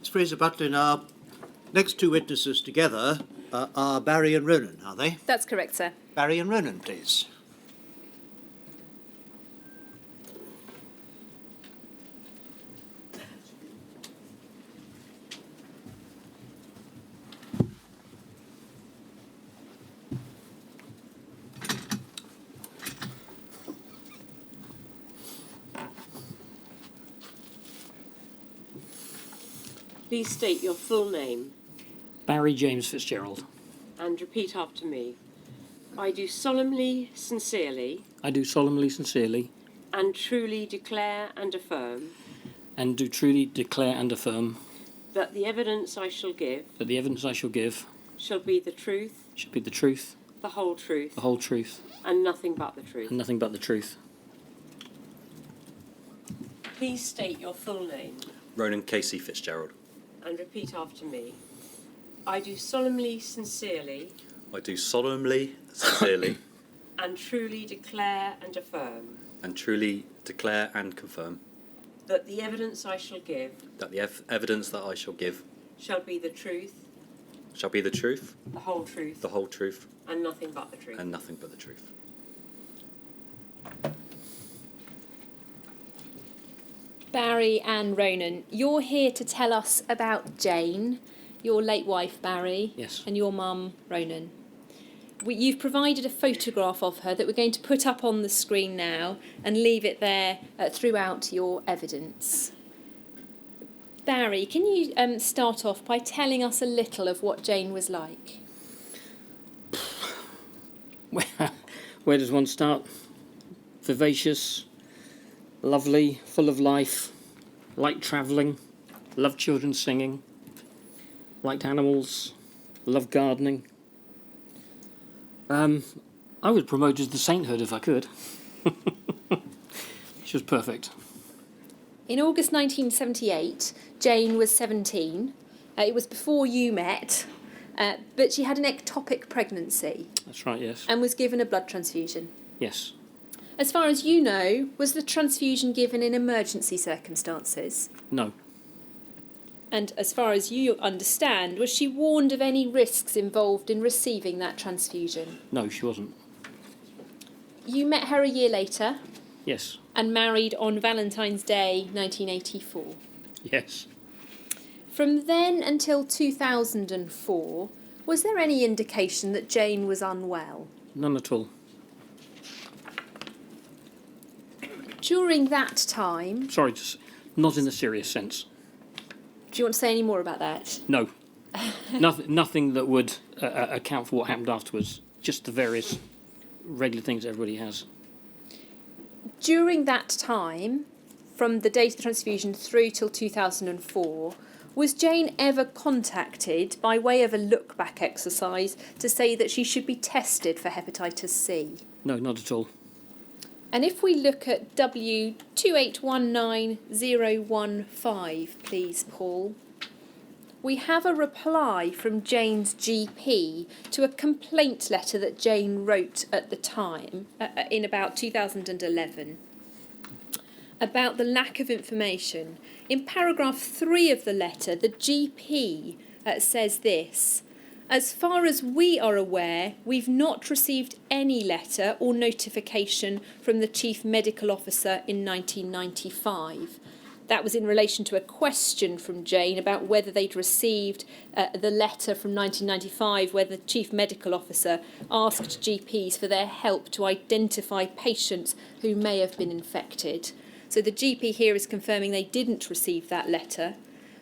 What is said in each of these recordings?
Fraser Butlin, our next two witnesses together are Barry and Ronan, are they? That's correct, sir. Barry and Ronan, please. Please state your full name Barry James Fitzgerald. and repeat after me. I do solemnly, sincerely, I do solemnly, sincerely, and truly declare and affirm and do truly declare and affirm that the evidence I shall give that the evidence I shall give shall be the truth, shall be the truth, the whole truth, the whole truth, and nothing but the truth. and nothing but the truth. Please state your full name Ronan Casey Fitzgerald. and repeat after me. I do solemnly, sincerely, I do solemnly, sincerely, and truly declare and affirm and truly declare and confirm that the evidence I shall give that the evidence that I shall give shall be the truth, shall be the truth, the whole truth, the whole truth, and nothing but the truth. and nothing but the truth. Barry and Ronan, you're here to tell us about Jane, your late wife, Barry, Yes. and your mum, Ronan. You've provided a photograph of her that we're going to put up on the screen now and leave it there throughout your evidence. Barry, can you start off by telling us a little of what Jane was like? Where does one start? Vivacious, lovely, full of life, liked travelling, loved children singing, liked animals, loved gardening. I would promote her to sainthood if I could. She was perfect. In August 1978, Jane was 17. It was before you met, but she had an ectopic pregnancy That's right, yes. and was given a blood transfusion. Yes. As far as you know, was the transfusion given in emergency circumstances? No. And as far as you understand, was she warned of any risks involved in receiving that transfusion? No, she wasn't. You met her a year later Yes. and married on Valentine's Day 1984. Yes. From then until 2004, was there any indication that Jane was unwell? None at all. During that time... Sorry, just not in a serious sense. Do you want to say any more about that? No. Nothing that would account for what happened afterwards. Just the various regular things everybody has. During that time, from the date of the transfusion through till 2004, was Jane ever contacted by way of a look-back exercise to say that she should be tested for hepatitis C? No, not at all. And if we look at W2819015, please, Paul, we have a reply from Jane's GP to a complaint letter that Jane wrote at the time, in about 2011, about the lack of information. In paragraph 3 of the letter, the GP says this: "As far as we are aware, we've not received any letter or notification from the Chief Medical Officer in 1995. That was in relation to a question from Jane about whether they'd received the letter from 1995 where the Chief Medical Officer asked GPs for their help to identify patients who may have been infected. So the GP here is confirming they didn't receive that letter.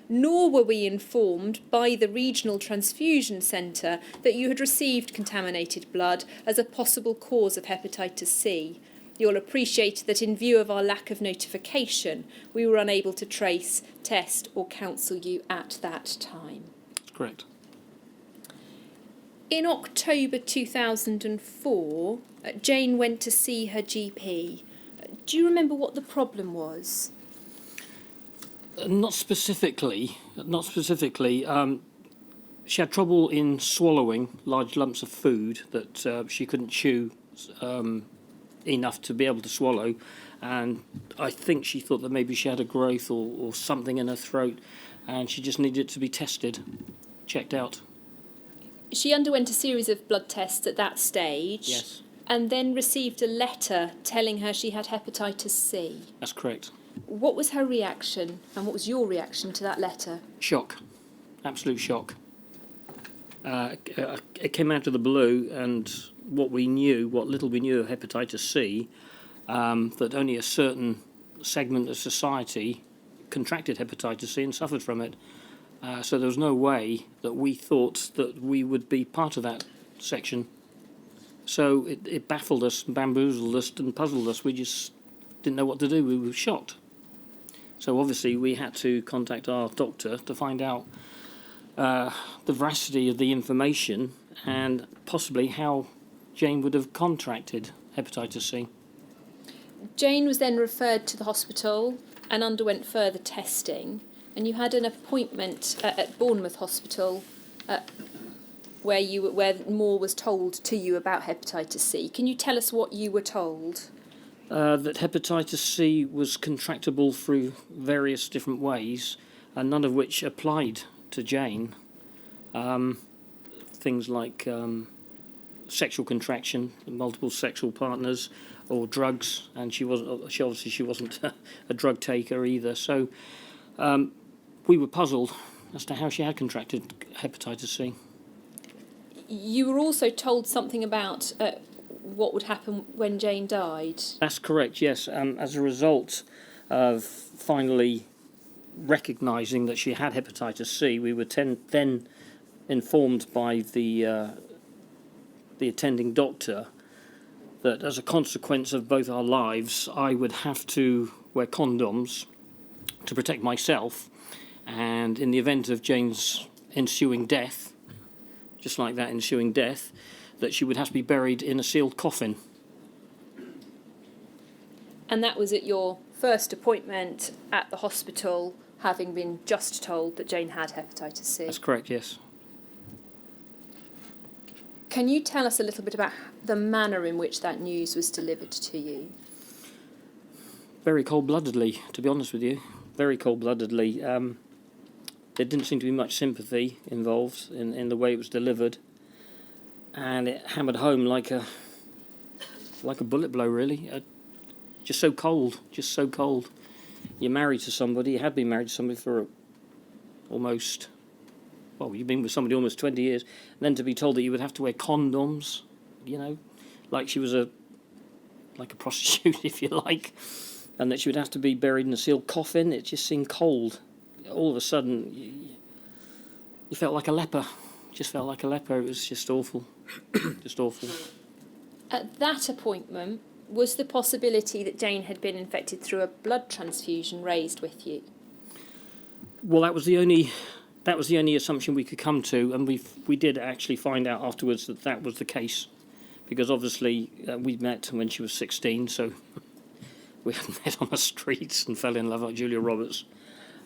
Nor were we informed by the Regional Transfusion Centre that you had received contaminated blood as a possible cause of hepatitis C. You'll appreciate that in view of our lack of notification, we were unable to trace, test or counsel you at that time." That's correct. In October 2004, Jane went to see her GP. Do you remember what the problem was? Not specifically. She had trouble in swallowing large lumps of food that she couldn't chew enough to be able to swallow, and I think she thought that maybe she had a growth or something in her throat, and she just needed it to be tested, checked out. She underwent a series of blood tests at that stage. Yes, And then received a letter telling her she had hepatitis C. that's correct. What was her reaction, and what was your reaction to that letter? Shock, absolute shock. It came out of the blue, and what little we knew of hepatitis C, that only a certain segment of society contracted hepatitis C and suffered from it. So there was no way that we thought that we would be part of that section. So it baffled us, bamboozled us, and puzzled us. We just didn't know what to do. We were shocked. So obviously we had to contact our doctor to find out the veracity of the information and possibly how Jane would have contracted hepatitis C. Jane was then referred to the hospital and underwent further testing, and you had an appointment at Bournemouth Hospital where more was told to you about hepatitis C. Can you tell us what you were told? That hepatitis C was contractable through various different ways, and none of which applied to Jane. Things like sexual contraction, multiple sexual partners, or drugs, and she wasn't a drug taker either. So we were puzzled as to how she had contracted hepatitis C. You were also told something about what would happen when Jane died. That's correct, yes. As a result of finally recognising that she had hepatitis C, we were then informed by the attending doctor that as a consequence of both our lives, I would have to wear condoms to protect myself, and in the event of Jane's ensuing death, just like that ensuing death, that she would have to be buried in a sealed coffin. And that was at your first appointment at the hospital, having been just told that Jane had hepatitis C. That's correct, yes. Can you tell us a little bit about the manner in which that news was delivered to you? Very cold-bloodedly, to be honest with you. Very cold-bloodedly. There didn't seem to be much sympathy involved in the way it was delivered, and it hammered home like a bullet blow, really. Just so cold, just so cold. You're married to somebody, you had been married to somebody for you've been with somebody almost 20 years, and then to be told that you would have to wear condoms, like she was like a prostitute, if you like, and that she would have to be buried in a sealed coffin. It just seemed cold. All of a sudden, you felt like a leper. Just felt like a leper. It was just awful. Just awful. At that appointment, was the possibility that Jane had been infected through a blood transfusion raised with you? Well, that was the only assumption we could come to, and we did actually find out afterwards that was the case, because obviously we met when she was 16, so we hadn't met on the streets and fell in love like Julia Roberts.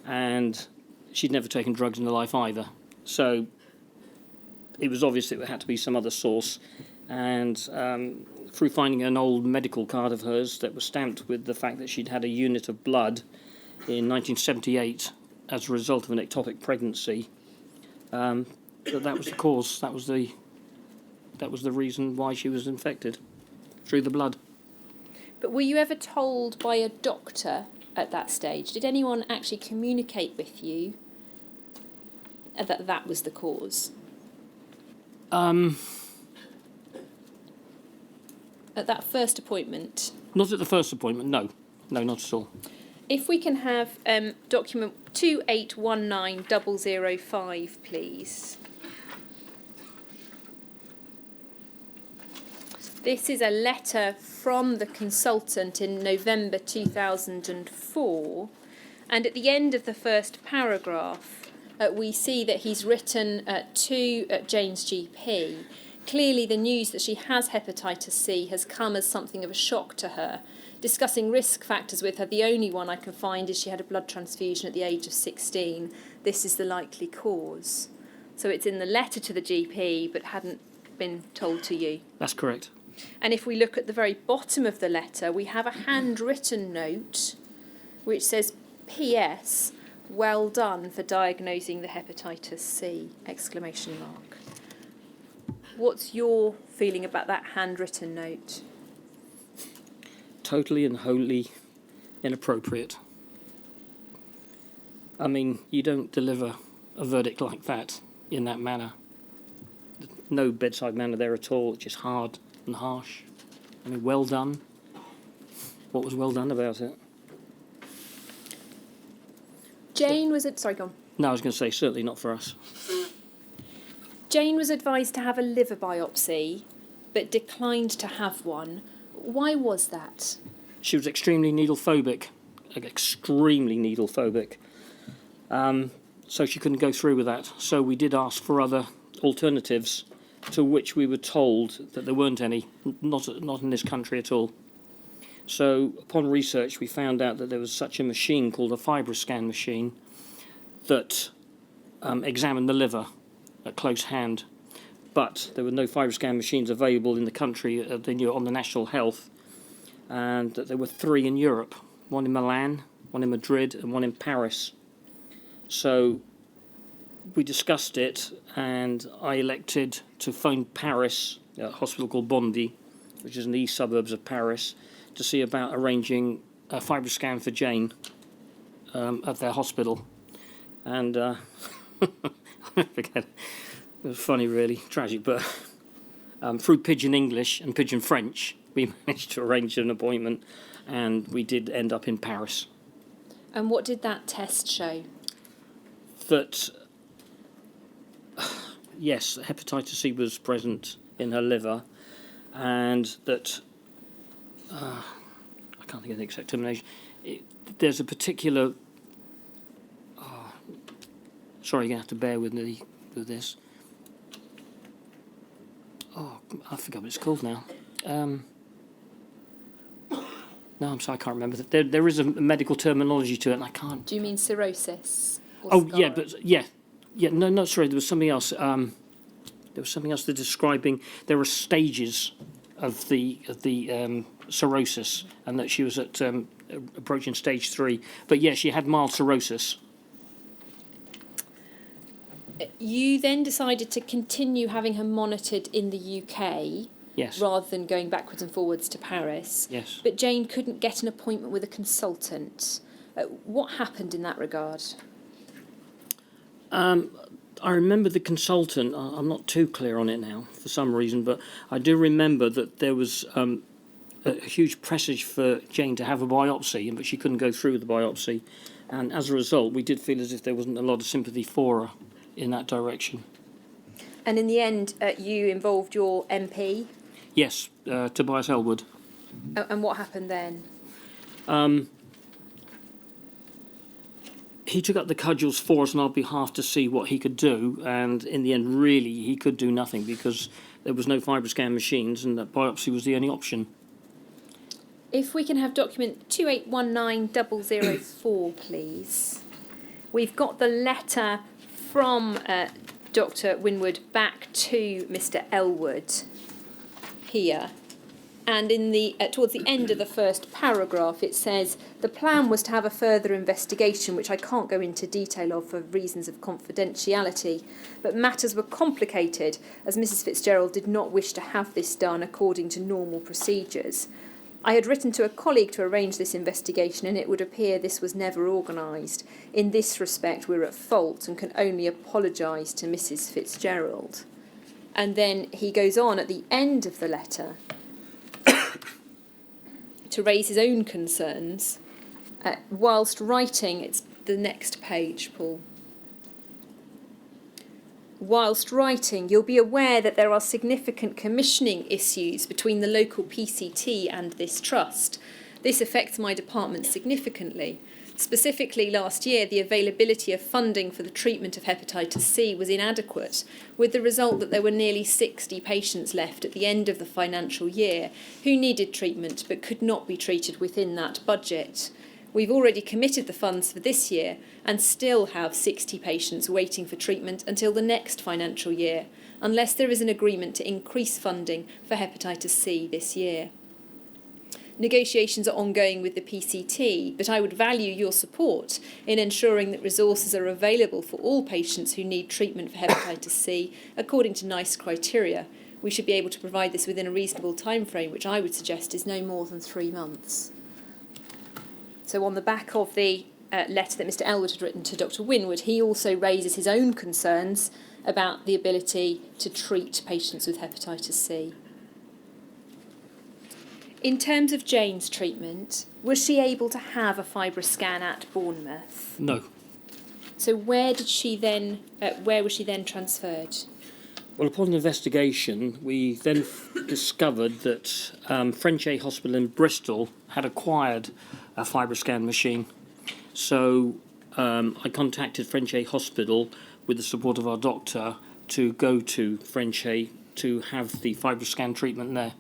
And she'd never taken drugs in her life either. So it was obvious that it had to be some other source. And through finding an old medical card of hers that was stamped with the fact that she'd had a unit of blood in 1978 as a result of an ectopic pregnancy, that was the cause. That was the reason why she was infected, through the blood. But were you ever told by a doctor at that stage? Did anyone actually communicate with you that was the cause? At that first appointment? Not at the first appointment, no. No, not at all. If we can have document 2819005, please. This is a letter from the consultant in November 2004, and at the end of the first paragraph we see that he's written to Jane's GP. Clearly the news that she has hepatitis C has come as something of a shock to her. Discussing risk factors with her, the only one I can find is she had a blood transfusion at the age of 16. This is the likely cause. So it's in the letter to the GP but hadn't been told to you. That's correct. And if we look at the very bottom of the letter, we have a handwritten note which says, P.S. Well done for diagnosing the hepatitis C! Exclamation mark. What's your feeling about that handwritten note? Totally and wholly inappropriate. I mean, you don't deliver a verdict like that in that manner. No bedside manner there at all, just hard and harsh. I mean, well done. What was well done about it? Jane was... Sorry, go on. No, I was going to say, certainly not for us. Jane was advised to have a liver biopsy, but declined to have one. Why was that? She was extremely needle phobic. So she couldn't go through with that. So we did ask for other alternatives, to which we were told that there weren't any, not in this country at all. So upon research, we found out that there was such a machine called a FibroScan machine that examined the liver at close hand. But there were no FibroScan machines available in the country on the National Health, and that there were 3 in Europe, one in Milan, one in Madrid, and one in Paris. So we discussed it, and I elected to phone Paris, a hospital called Bondy, which is in the east suburbs of Paris, to see about arranging a FibroScan for Jane at their hospital. And I forget, it was funny, really, tragic, but through Pidgin English and Pidgin French, we managed to arrange an appointment, and we did end up in Paris. And what did that test show? That, yes, hepatitis C was present in her liver, and that, I can't think of the exact termination, there's a particular, sorry, you're going to have to bear with me with this. I forgot what it's called now. No, I'm sorry, I can't remember. There is a medical terminology to it, and I can't. Do you mean cirrhosis? Oh, yeah, but yeah, no, sorry, there was something else. There was something else. They're describing there are stages of the cirrhosis, and that she was at approaching stage 3. But yeah, she had mild cirrhosis. You then decided to continue having her monitored in the UK. Yes. Rather than going backwards and forwards to Paris. Yes. But Jane couldn't get an appointment with a consultant. What happened in that regard? I remember the consultant. I'm not too clear on it now for some reason, but I do remember that there was a huge presage for Jane to have a biopsy, but she couldn't go through with the biopsy. And as a result, we did feel as if there wasn't a lot of sympathy for her in that direction. And in the end, you involved your MP? Yes, Tobias Elwood. And what happened then? He took up the cudgels for us on our behalf to see what he could do, and in the end, really, he could do nothing because there was no FibroScan machines, and that biopsy was the only option. If we can have document 2819004, please. We've got the letter from Dr. Winwood back to Mr. Elwood here. And in the towards the end of the first paragraph, it says, the plan was to have a further investigation, which I can't go into detail of for reasons of confidentiality, but matters were complicated as Mrs. Fitzgerald did not wish to have this done according to normal procedures. I had written to a colleague to arrange this investigation, and it would appear this was never organised. In this respect, we're at fault and can only apologise to Mrs. Fitzgerald. And then he goes on at the end of the letter to raise his own concerns, whilst writing, it's the next page, Paul. Whilst writing, you'll be aware that there are significant commissioning issues between the local PCT and this trust. This affects my department significantly. Specifically, last year, the availability of funding for the treatment of hepatitis C was inadequate, with the result that there were nearly 60 patients left at the end of the financial year who needed treatment but could not be treated within that budget. We've already committed the funds for this year and still have 60 patients waiting for treatment until the next financial year. unless there is an agreement to increase funding for hepatitis C this year. Negotiations are ongoing with the PCT, but I would value your support in ensuring that resources are available for all patients who need treatment for hepatitis C according to NICE criteria. We should be able to provide this within a reasonable timeframe, which I would suggest is no more than 3 months. So on the back of the letter that Mr Elwood had written to Dr Winwood, he also raises his own concerns about the ability to treat patients with hepatitis C. In terms of Jane's treatment, was she able to have a FibroScan at Bournemouth? No. So where was she then transferred? Well, upon investigation, we then discovered that French A Hospital in Bristol had acquired a FibroScan machine. So I contacted French A Hospital with the support of our doctor to go to French A to have the FibroScan treatment there.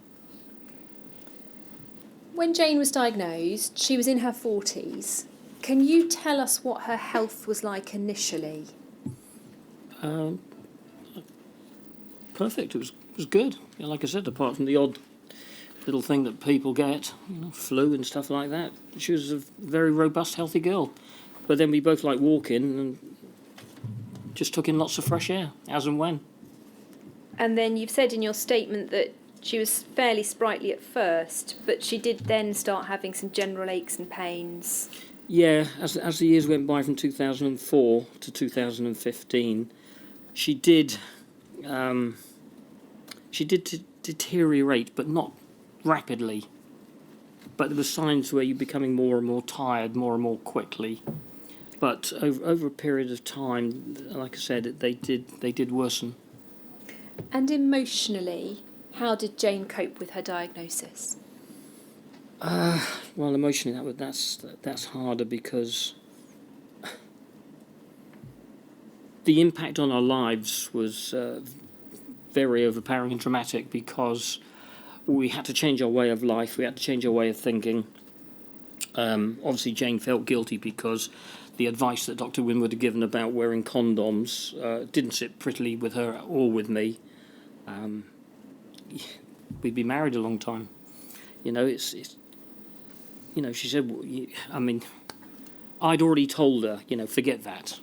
When Jane was diagnosed, she was in her 40s. Can you tell us what her health was like Perfect. It was good. Yeah, like I said, apart from the odd little thing that people get, flu and stuff like that, she was a very robust, healthy girl. But then we both like walking and just took in lots of fresh air, as and when. And then you've said in your statement that she was fairly sprightly at first, but she did then start having some general aches and pains. Yeah, as the years went by from 2004 to 2015, she did deteriorate, but not rapidly. But there were signs where you're becoming more and more tired, more and more quickly. But over a period of time, like I said, they did worsen. And emotionally, how did Jane cope with her diagnosis? Well, emotionally, that's harder because the impact on our lives was very overpowering and dramatic because we had to change our way of life, we had to change our way of thinking. Obviously, Jane felt guilty because the advice that Dr. Winwood had given about wearing condoms didn't sit prettily with her or with me. We'd been married a long time. It's she said, I'd already told her, forget that.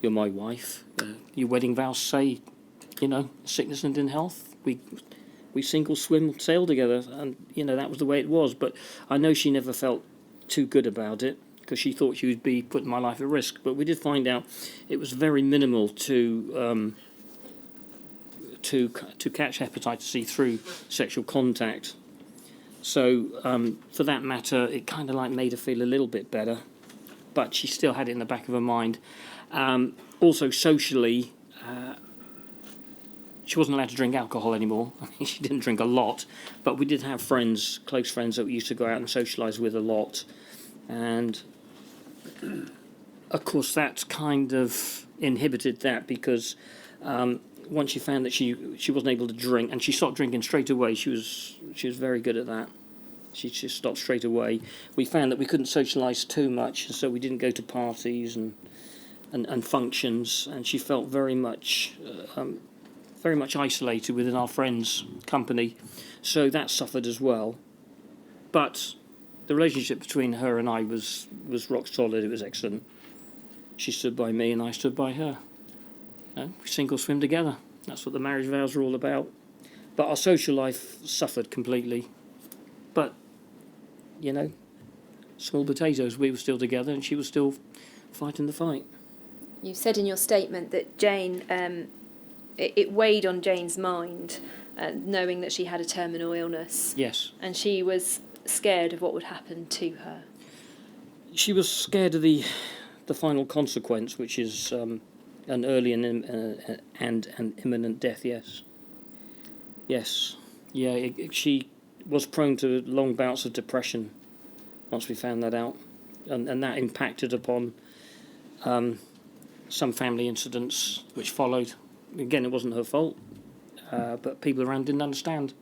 You're my wife. Your wedding vows say, sickness and in health. We single swim sail together, and that was the way it was. But I know she never felt too good about it because she thought she would be putting my life at risk. But we did find out it was very minimal to catch hepatitis C through sexual contact. So for that matter, it kind of like made her feel a little bit better, but she still had it in the back of her mind. Also socially, she wasn't allowed to drink alcohol anymore. She didn't drink a lot, but we did have friends, close friends that we used to go out and socialise with a lot. And of course that kind of inhibited that because once she found that she wasn't able to drink, and she stopped drinking straight away. She was very good at that. She just stopped straight away. We found that we couldn't socialise too much, and so we didn't go to parties and functions. And she felt very much isolated within our friends' company, so that suffered as well. But the relationship between her and I was rock solid. It was excellent. She stood by me, and I stood by her. We single swim together. That's what the marriage vows are all about. But our social life suffered completely. But, small potatoes, we were still together and she was still fighting the fight. You said in your statement that Jane, it weighed on Jane's mind, knowing that she had a terminal illness. Yes. And she was scared of what would happen to her. She was scared of the final consequence, which is an early and an imminent death. Yes. Yes. Yeah. She was prone to long bouts of depression once we found that out, and that impacted upon some family incidents which followed. Again, it wasn't her fault, but people around didn't understand.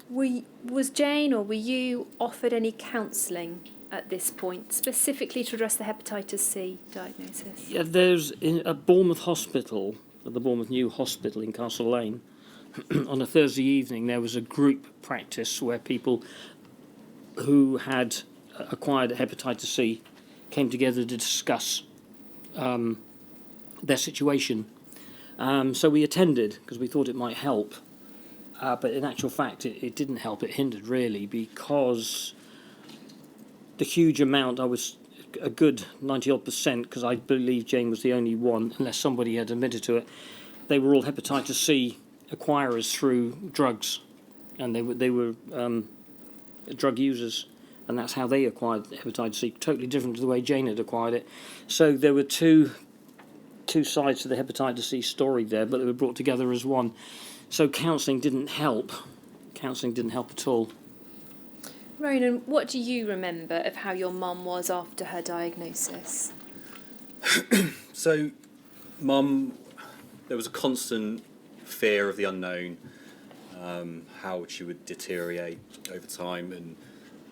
Was Jane or were you offered any counselling at this point, specifically to address the hepatitis C diagnosis? Yeah, there's at Bournemouth Hospital, at the Bournemouth New Hospital in Castle Lane. On a Thursday evening, there was a group practice where people who had acquired hepatitis C came together to discuss their situation. So we attended because we thought it might help. But in actual fact, it didn't help. It hindered, really, because the huge amount, I was a good 90-odd%, because I believe Jane was the only one, unless somebody had admitted to it. They were all hepatitis C acquirers through drugs, and they were drug users, and that's how they acquired hepatitis C, totally different to the way Jane had acquired it. So there were two sides to the hepatitis C story there, but they were brought together as one. So counselling didn't help. Counselling didn't help at all. Ronan, what do you remember of how your mum was after her diagnosis? So, Mum, there was a constant fear of the unknown, how she would deteriorate over time, and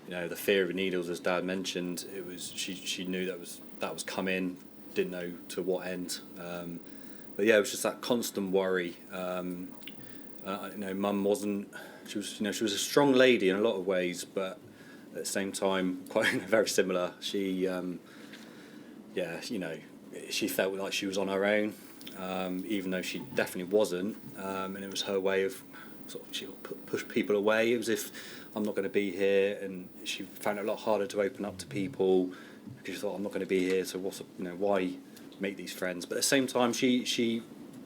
the fear of needles, as Dad mentioned. It was she knew that was coming, didn't know to what end. But yeah, it was just that constant worry. Mum wasn't. She was a strong lady in a lot of ways, but at the same time, quite very similar. She, she felt like she was on her own, even though she definitely wasn't. And it was her way of she pushed people away. It was if I'm not going to be here, and she found it a lot harder to open up to people because she thought I'm not going to be here. So why make these friends? But at the same time, she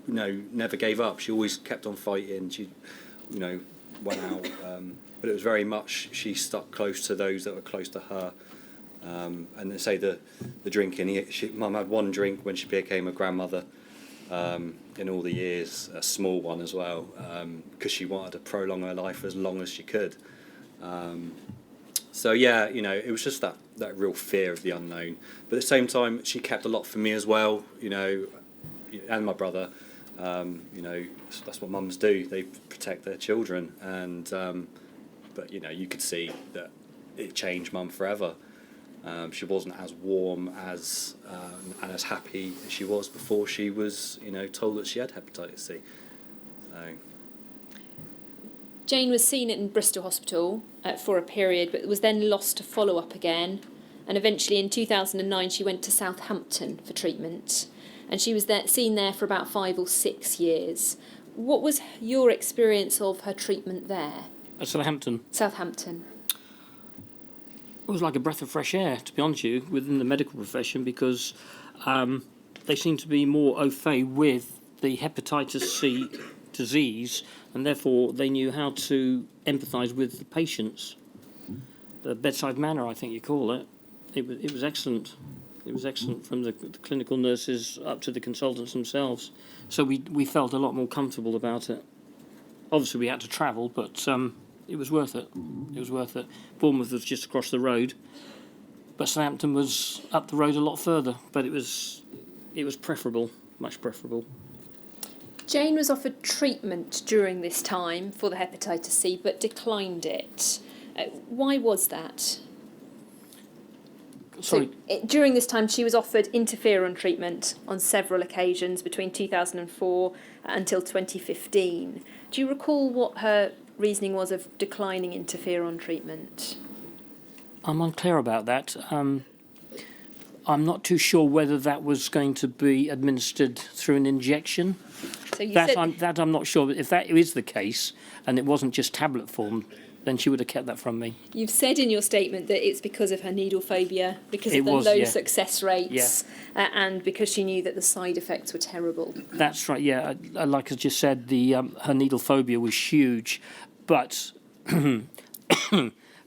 never gave up. She always kept on fighting. She, went out. But it was very much she stuck close to those that were close to her. And they say the drinking. Mum had one drink when she became a grandmother. In all the years, a small one as well, because she wanted to prolong her life as long as she could. So yeah, it was just that real fear of the unknown. But at the same time, she kept a lot for me as well, and my brother. That's what mums do. They protect their children, and but you could see that it changed Mum forever. She wasn't as warm as and as happy as she was before she was, told that she had hepatitis C. So. Jane was seen in Bristol Hospital for a period, but was then lost to follow-up again. And eventually in 2009 she went to Southampton for treatment. And she was seen there for about 5 or 6 years. What was your experience of her treatment there? At Southampton? Southampton. It was like a breath of fresh air, to be honest with you, within the medical profession, because they seemed to be more au fait with the hepatitis C disease, and therefore they knew how to empathise with the patients. The bedside manner, I think you call it. It was excellent. It was excellent from the clinical nurses up to the consultants themselves. So we felt a lot more comfortable about it. Obviously, we had to travel, but it was worth it. It was worth it. Bournemouth was just across the road, but Southampton was up the road a lot further. But it was preferable, much preferable. Jane was offered treatment during this time for the hepatitis C, but declined it. Why was that? Sorry. So, during this time, she was offered interferon treatment on several occasions between 2004 until 2015. Do you recall what her reasoning was of declining interferon treatment? I'm unclear about that. I'm not too sure whether that was going to be administered through an injection. So you That I'm not sure. If that is the case, and it wasn't just tablet form, then she would have kept that from me. You've said in your statement that it's because of her needle phobia, because of the low success rates, and because she knew that the side effects were terrible. That's right, yeah. Like I just said, her needle phobia was huge, but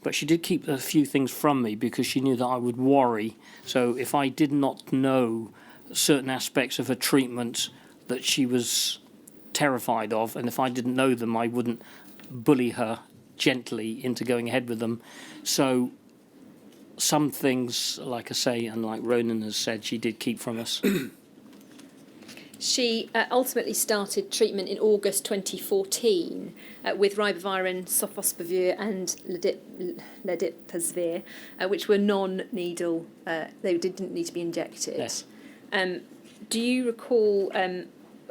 but she did keep a few things from me because she knew that I would worry. So if I did not know certain aspects of her treatment that she was terrified of, and if I didn't know them, I wouldn't bully her gently into going ahead with them. So some things, like I say, and like Ronan has said, she did keep from us. She ultimately started treatment in August 2014 with ribavirin, sofosbuvir and ledipasvir, which were non-needle. They didn't need to be injected. Yes. Do you recall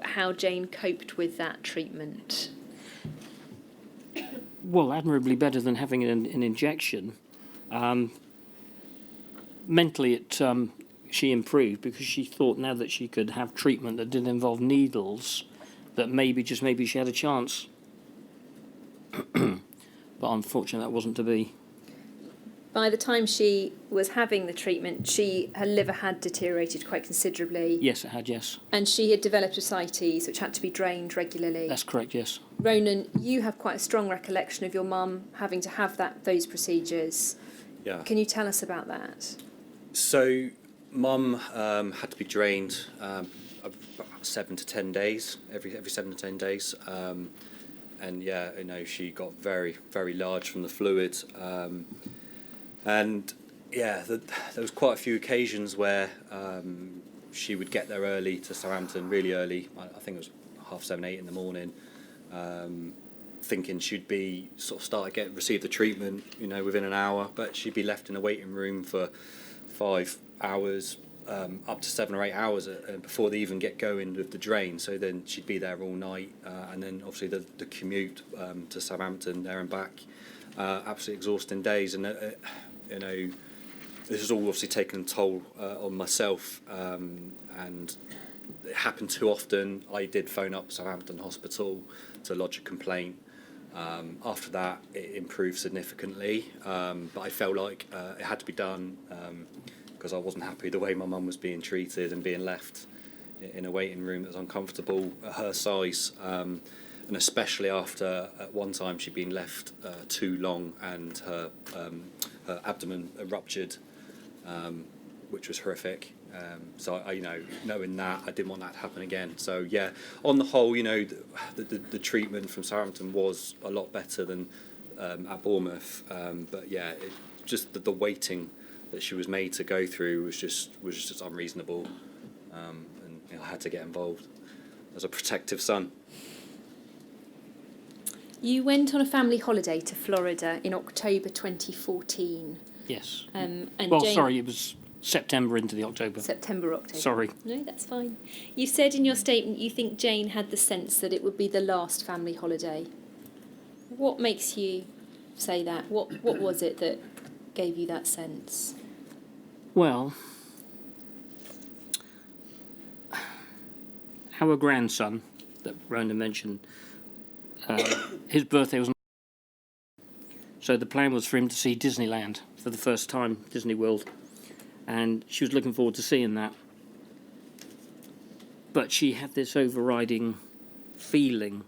how Jane coped with that treatment? Well, admirably better than having an injection. Mentally, she improved because she thought now that she could have treatment that didn't involve needles, that maybe she had a chance. But unfortunately, that wasn't to be. By the time she was having the treatment, her liver had deteriorated quite considerably. Yes, it had, yes. And she had developed ascites, which had to be drained regularly. That's correct, yes. Ronan, you have quite a strong recollection of your mum having to have those procedures. Yeah. Can you tell us about that? So, Mum had to be drained about 7 to 10 days, every 7 to 10 days. And yeah, she got very, very large from the fluid. And yeah, there was quite a few occasions where she would get there early to Southampton, really early. I think it was 7:30, 8 in the morning, thinking she'd be receive the treatment, within an hour. But she'd be left in a waiting room for 5 hours, up to 7 or 8 hours before they even get going with the drain. So then she'd be there all night, and then obviously the commute to Southampton there and back, absolutely exhausting days. And this has all obviously taken a toll on myself, and it happened too often. I did phone up Southampton Hospital to lodge a complaint. After that, it improved significantly, but I felt like it had to be done because I wasn't happy the way my mum was being treated and being left in a waiting room that was uncomfortable at her size, and especially after at one time she'd been left too long and her abdomen ruptured, which was horrific. So I, knowing that, I didn't want that to happen again. So yeah, on the whole, the treatment from Southampton was a lot better than at Bournemouth. But yeah, just the waiting that she was made to go through was just unreasonable, and I had to get involved as a protective son. You went on a family holiday to Florida in October 2014. Yes. And It was September into the October. October. Sorry. No, that's fine. You said in your statement you think Jane had the sense that it would be the last family holiday. What makes you say that? What was it that gave you that sense? Well, our grandson that Ronan mentioned, his birthday was. So the plan was for him to see Disneyland for the first time, Disney World, and she was looking forward to seeing that. But she had this overriding feeling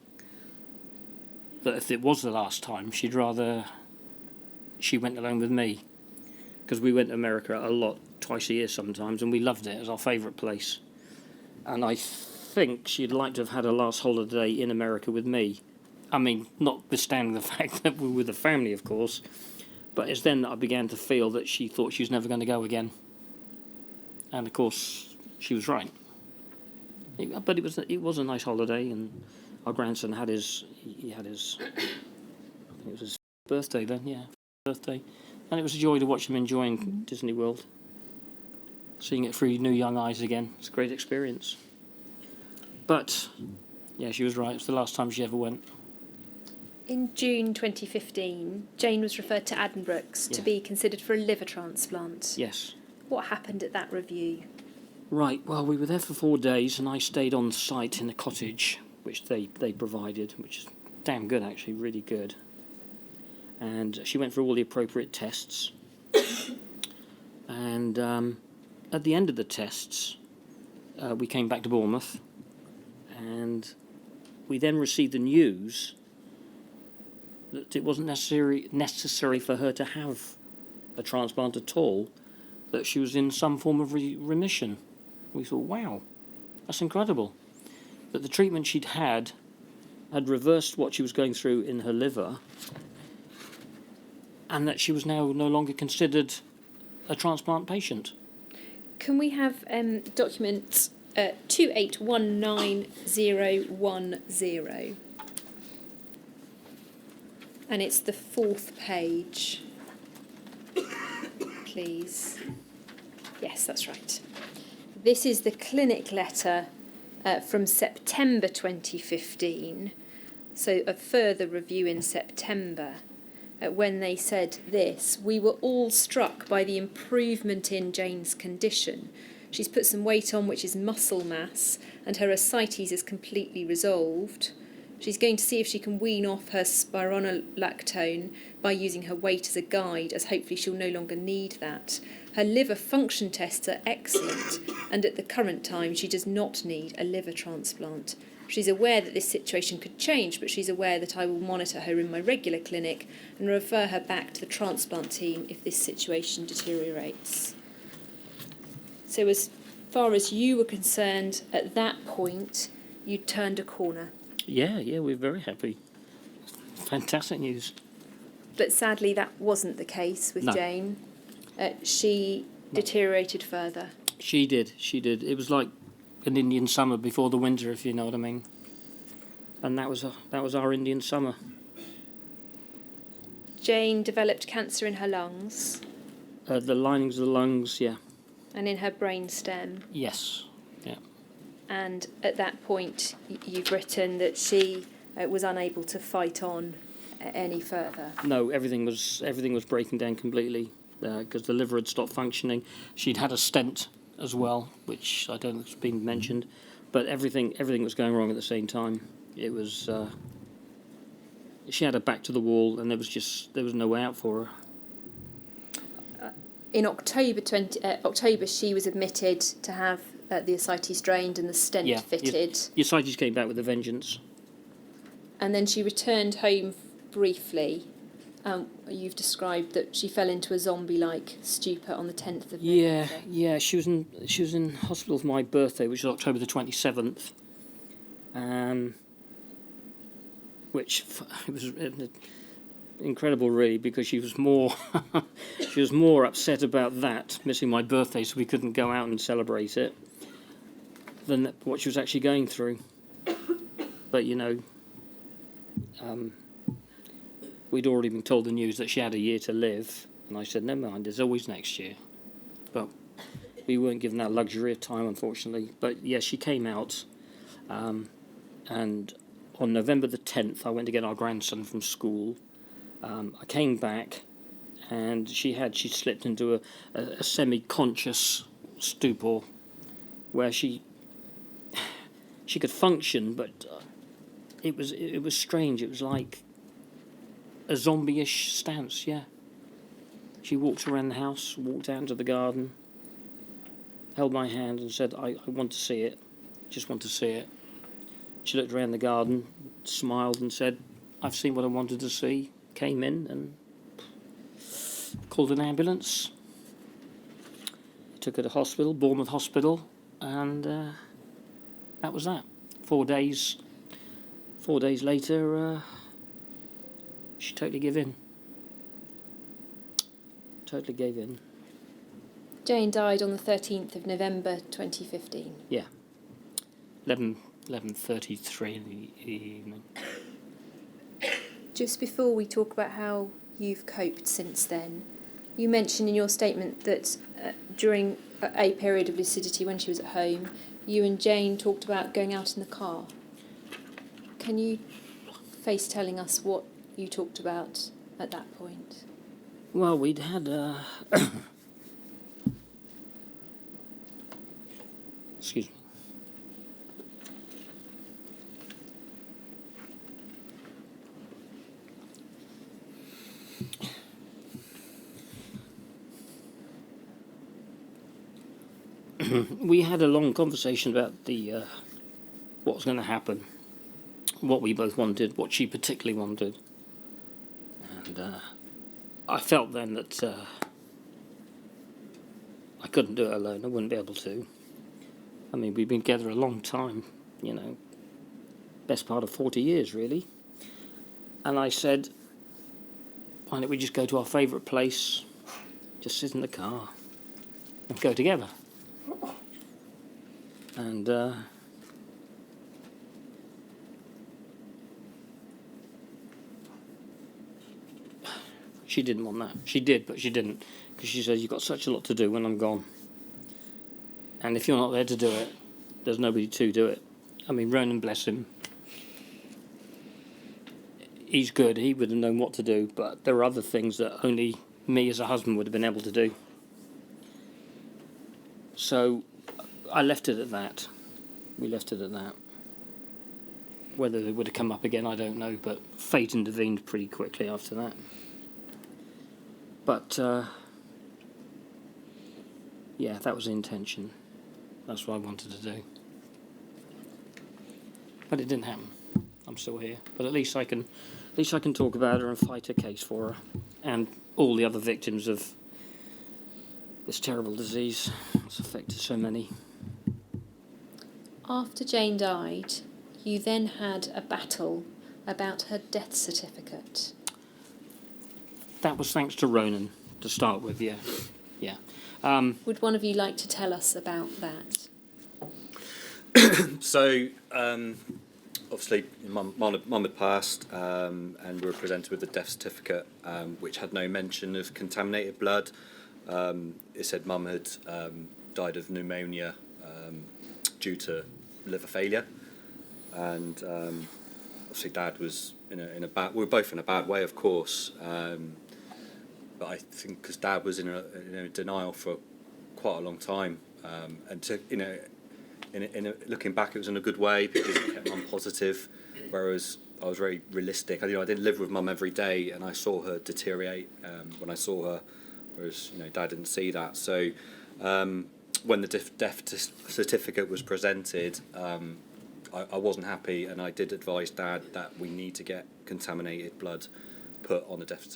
that if it was the last time, she'd rather she went alone with me, because we went to America a lot, twice a year sometimes, and we loved it. It was our favourite place. And I think she'd like to have had her last holiday in America with me. I mean, notwithstanding the fact that we were with the family, of course, but it's then that I began to feel that she thought she was never going to go again. And of course, she was right. But it was a nice holiday, and our grandson had his I think it was his birthday then, yeah, birthday, and it was a joy to watch him enjoying Disney World, seeing it through new young eyes again. It's a great experience. But yeah, she was right. It was the last time she ever went. In June 2015, Jane was referred to Addenbrooke's to be considered for a liver transplant. Yes. What happened at that review? Right, well, we were there for 4 days, and I stayed on site in a cottage, which they provided, which is damn good, actually, really good. And she went through all the appropriate tests. And at the end of the tests, we came back to Bournemouth, and we then received the news that it wasn't necessary for her to have a transplant at all, that she was in some form of remission. We thought, wow, that's incredible. That the treatment she'd had reversed what she was going through in her liver, and that she was now no longer considered a transplant patient. Can we have document 28191010? And it's the 4th page, please. Yes, that's right. This is the clinic letter from September 2015, so a further review in September, when they said this: "We were all struck by the improvement in Jane's condition. She's put some weight on, which is muscle mass, and her ascites is completely resolved. She's going to see if she can wean off her spironolactone by using her weight as a guide, as hopefully she'll no longer need that. Her liver function tests are excellent, and at the current time she does not need a liver transplant. She's aware that this situation could change, but she's aware that I will monitor her in my regular clinic and refer her back to the transplant team if this situation deteriorates." So as far as you were concerned at that point, you turned a corner. Yeah, we're very happy. Fantastic news. But sadly, that wasn't the case with No. Jane. She deteriorated further. She did. It was like an Indian summer before the winter, if you know what I mean. And that was our Indian summer. Jane developed cancer in her lungs The linings of the lungs, yeah. and in her brainstem. Yes. Yeah. And at that point, you've written that she was unable to fight on any further. No, everything was breaking down completely because the liver had stopped functioning. She'd had a stent as well, which I don't think has been mentioned, but everything was going wrong at the same time. It was she had her back to the wall, and there was no way out for her. In October, she was admitted to have the ascites drained and the stent fitted. Your ascites came back with a vengeance. And then she returned home briefly. You've described that she fell into a zombie-like stupor on the 10th of November. Yeah. She was in hospital for my birthday, which was October the 27th. Which it was incredible, really, because she was more upset about that, missing my birthday, so we couldn't go out and celebrate it, than what she was actually going through. But we'd already been told the news that she had a year to live, and I said, never mind, there's always next year. But we weren't given that luxury of time, unfortunately. But yeah, she came out, and on November the 10th, I went to get our grandson from school. I came back, and she slipped into a semi-conscious stupor, where she could function, but it was strange. It was like a zombie-ish stance. Yeah. She walked around the house, walked out into the garden, held my hand, and said, "I want to see it. Just want to see it." She looked around the garden, smiled, and said, "I've seen what I wanted to see." Came in and called an ambulance. Took her to hospital, Bournemouth Hospital, and that was that. 4 days later, she totally gave in. Totally gave in. Jane died on the 13th of November 2015. Yeah. 11:33 in the evening. Just before we talk about how you've coped since then, you mentioned in your statement that during a period of lucidity when she was at home, you and Jane talked about going out in the car. Can you face telling us what you talked about at that point? Well, we'd had excuse me. We had a long conversation about what was going to happen, what we both wanted, what she particularly wanted, and I felt then that I couldn't do it alone. I wouldn't be able to. I mean, we've been together a long time, best part of 40 years, really. And I said, why don't we just go to our favourite place, just sit in the car, and go together. And she didn't want that. She did, but she didn't, because she said, "You've got such a lot to do when I'm gone. And if you're not there to do it, there's nobody to do it." I mean, Ronan, bless him, he's good. He would have known what to do, but there are other things that only me as a husband would have been able to do. So I left it at that. We left it at that. Whether they would have come up again, I don't know, but fate intervened pretty quickly after that. But, yeah, that was the intention. That's what I wanted to do. But it didn't happen. I'm still here. But at least I can talk about her and fight a case for her. And all the other victims of this terrible disease that's affected so many. After Jane died, you then had a battle about her death certificate. That was thanks to Ronan, to start with, yeah. Yeah. Would one of you like to tell us about that? So, obviously, Mum had passed, and we were presented with the death certificate, which had no mention of contaminated blood. It said Mum had died of pneumonia due to liver failure, and obviously Dad was in a bad. We were both in a bad way, of course, but I think because Dad was in a denial for quite a long time, and to looking back, it was in a good way because it kept Mum positive, whereas I was very realistic. I didn't live with Mum every day, and I saw her deteriorate when I saw her, whereas Dad didn't see that. So when the death certificate was presented, I wasn't happy, and I did advise Dad that we need to get contaminated blood put on the death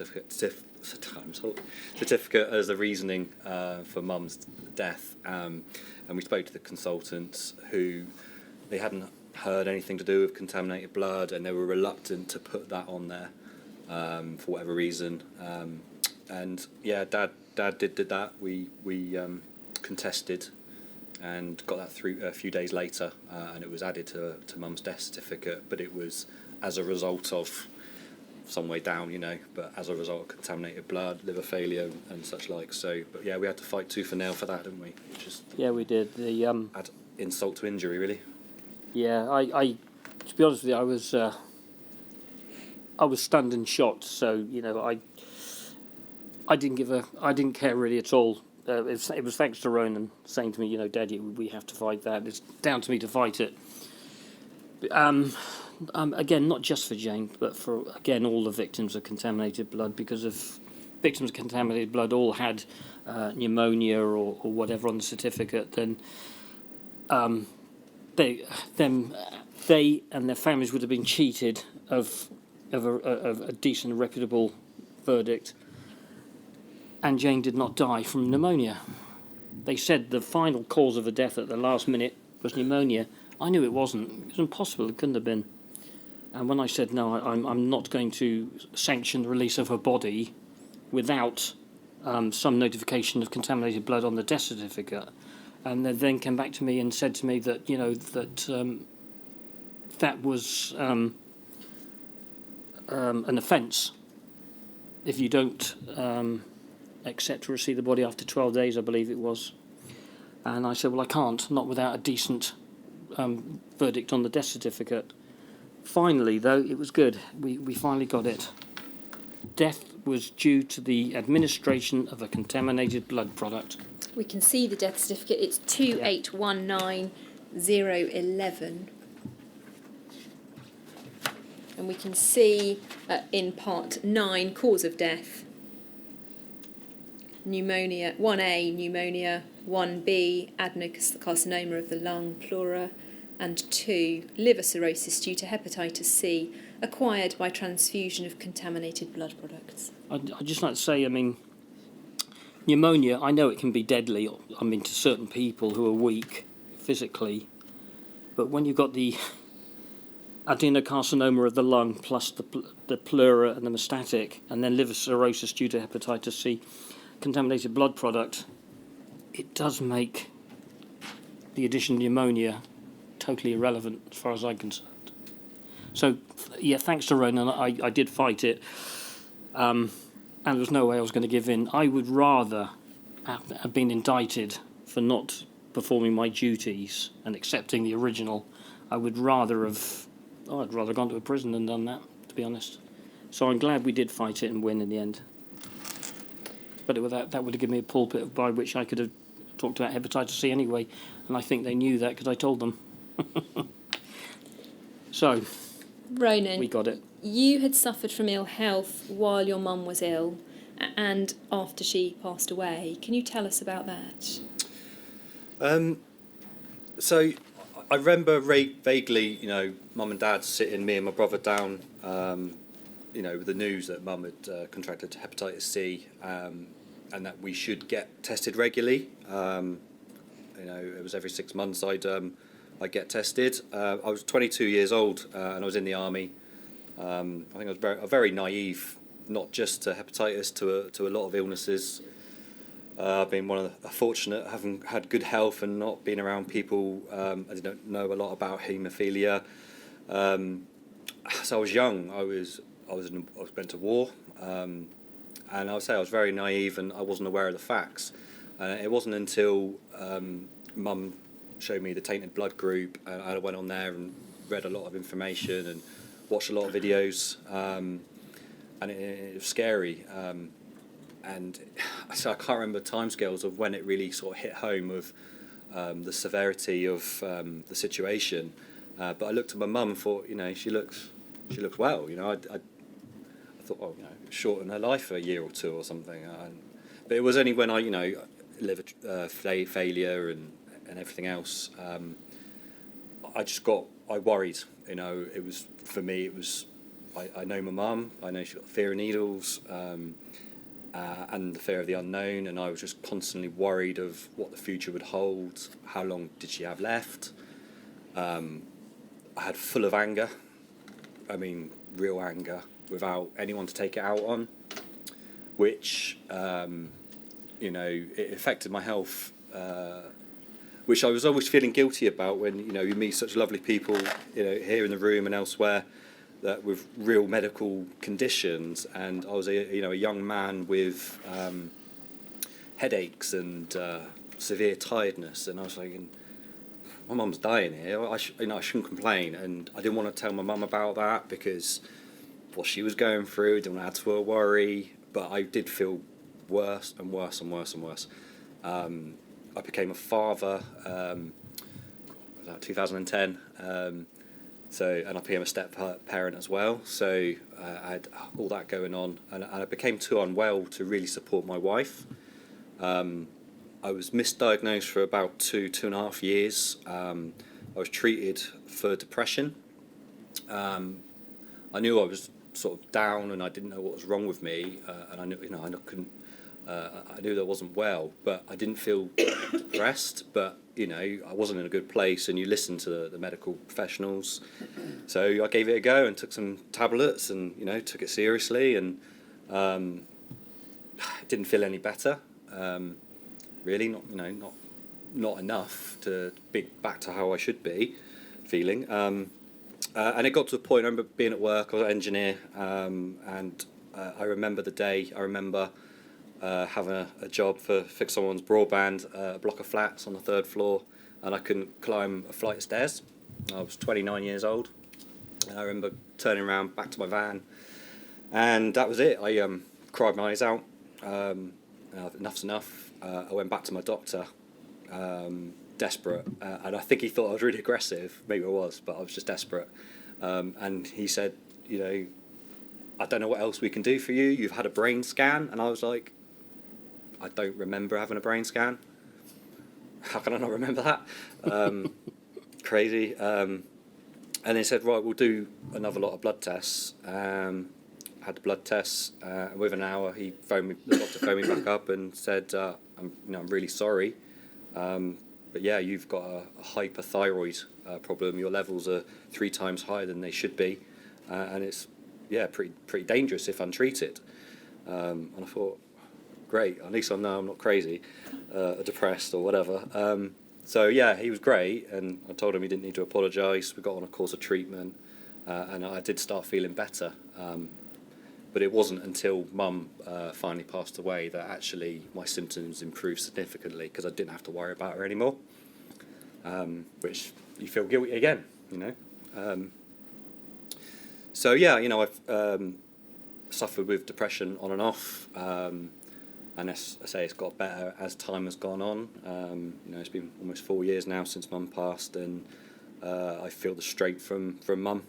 certificate as the reasoning for Mum's death. And we spoke to the consultants who they hadn't heard anything to do with contaminated blood, and they were reluctant to put that on there for whatever reason. And yeah, Dad did that. We contested and got that through a few days later, and it was added to Mum's death certificate. But it was as a result of some way down, but as a result of contaminated blood, liver failure, and such like. So, but yeah, we had to fight tooth and nail for that, didn't we? Yeah, we did. The add insult to injury, really. Yeah, I to be honest with you, I was stunned and shocked. So I didn't care really at all. It was thanks to Ronan saying to me, Dad, we have to fight that. It's down to me to fight it. Again, not just for Jane, but for, again, all the victims of contaminated blood, because if victims of contaminated blood all had pneumonia or whatever on the certificate, then they and their families would have been cheated of a decent, reputable verdict. And Jane did not die from pneumonia. They said the final cause of her death at the last minute was pneumonia. I knew it wasn't. It was impossible. It couldn't have been. And when I said, no, I'm not going to sanction the release of her body without some notification of contaminated blood on the death certificate, and they then came back to me and said to me that, that was an offence if you don't accept to receive the body after 12 days, I believe it was. And I said, well, I can't, not without a decent verdict on the death certificate. Finally, though, it was good. We finally got it. Death was due to the administration of a contaminated blood product. We can see the death certificate. It's 2819011. And we can see in part 9, cause of death. Pneumonia, 1A, pneumonia, 1B, adenocarcinoma of the lung, pleura, and 2, liver cirrhosis due to hepatitis C, acquired by transfusion of contaminated blood products. I'd just like to say, pneumonia, I know it can be deadly, to certain people who are weak physically, but when you've got the adenocarcinoma of the lung plus the pleura and the metastatic, and then liver cirrhosis due to hepatitis C, contaminated blood product, it does make the addition of pneumonia totally irrelevant as far as I'm concerned. So, yeah, thanks to Ronan, I did fight it, and there was no way I was going to give in. I would rather have been indicted for not performing my duties and accepting the original. I'd rather gone to a prison than done that, to be honest. So I'm glad we did fight it and win in the end. But that would have given me a pulpit by which I could have talked about hepatitis C anyway, and I think they knew that because I told them. So, Ronan, we got it. you had suffered from ill health while your mum was ill and after she passed away. Can you tell us about that? So I remember vaguely, mum and dad sitting me and my brother down, with the news that mum had contracted hepatitis C, and that we should get tested regularly. It was every 6 months I'd get tested. I was 22 years old and I was in the army. I think I was very naive, not just to hepatitis, to a lot of illnesses. I've been one of the fortunate, having had good health and not been around people. I didn't know a lot about haemophilia. So I was young. I was went to war, and I would say I was very naive and I wasn't aware of the facts. It wasn't until Mum showed me the tainted blood group, and I went on there and read a lot of information and watched a lot of videos, and it was scary. And so I can't remember timescales of when it really sort of hit home of the severity of the situation. But I looked at my mum and thought, she looks well. I thought, shorten her life for a year or two or something. But it was only when I, liver failure and everything else, I worried. It was, for me, I know my mum. I know she got fear of needles. And the fear of the unknown, and I was just constantly worried of what the future would hold. How long did she have left? I had full of anger. I mean, real anger, without anyone to take it out on, which, it affected my health, which I was always feeling guilty about when, you meet such lovely people, here in the room and elsewhere, that with real medical conditions, and I was a young man with headaches and severe tiredness, and I was thinking, my mum's dying here. I shouldn't complain, and I didn't want to tell my mum about that because what she was going through, didn't want to add to her worry. But I did feel worse and worse and worse and worse. I became a father. Was that 2010? And I became a step parent as well. So I had all that going on, and I became too unwell to really support my wife. I was misdiagnosed for about 2.5 years. I was treated for depression. I knew I was sort of down, and I didn't know what was wrong with me, and I knew, I knew that I wasn't well, but I didn't feel depressed. But I wasn't in a good place, and you listen to the medical professionals. So I gave it a go and took some tablets, and took it seriously, and didn't feel any better. Really, not enough to be back to how I should be feeling. And it got to a point. I remember being at work. I was an engineer, and I remember the day. I remember having a job for fix someone's broadband, a block of flats on the 3rd floor, and I couldn't climb a flight of stairs. I was 29 years old, and I remember turning around back to my van, and that was it. I cried my eyes out. Enough's enough. I went back to my doctor, desperate, and I think he thought I was really aggressive. Maybe I was, but I was just desperate. And he said, I don't know what else we can do for you. You've had a brain scan. And I was like, I don't remember having a brain scan. How can I not remember that? Crazy. And they said, right, we'll do another lot of blood tests. Had the blood tests, and within an hour the doctor phoned me back up and said, I'm really sorry, but yeah, you've got a hyperthyroid problem. Your levels are 3 times higher than they should be, and it's pretty dangerous if untreated. And I thought, great, at least I know I'm not crazy, depressed or whatever. So yeah, he was great, and I told him he didn't need to apologise. We got on a course of treatment, and I did start feeling better. But it wasn't until Mum finally passed away that actually my symptoms improved significantly, because I didn't have to worry about her anymore, which you feel guilty again, you know. So yeah, you know, I've suffered with depression on and off, and as I say, it's got better as time has gone on. You know, it's been almost 4 years now since Mum passed, and I feel the strength from Mum.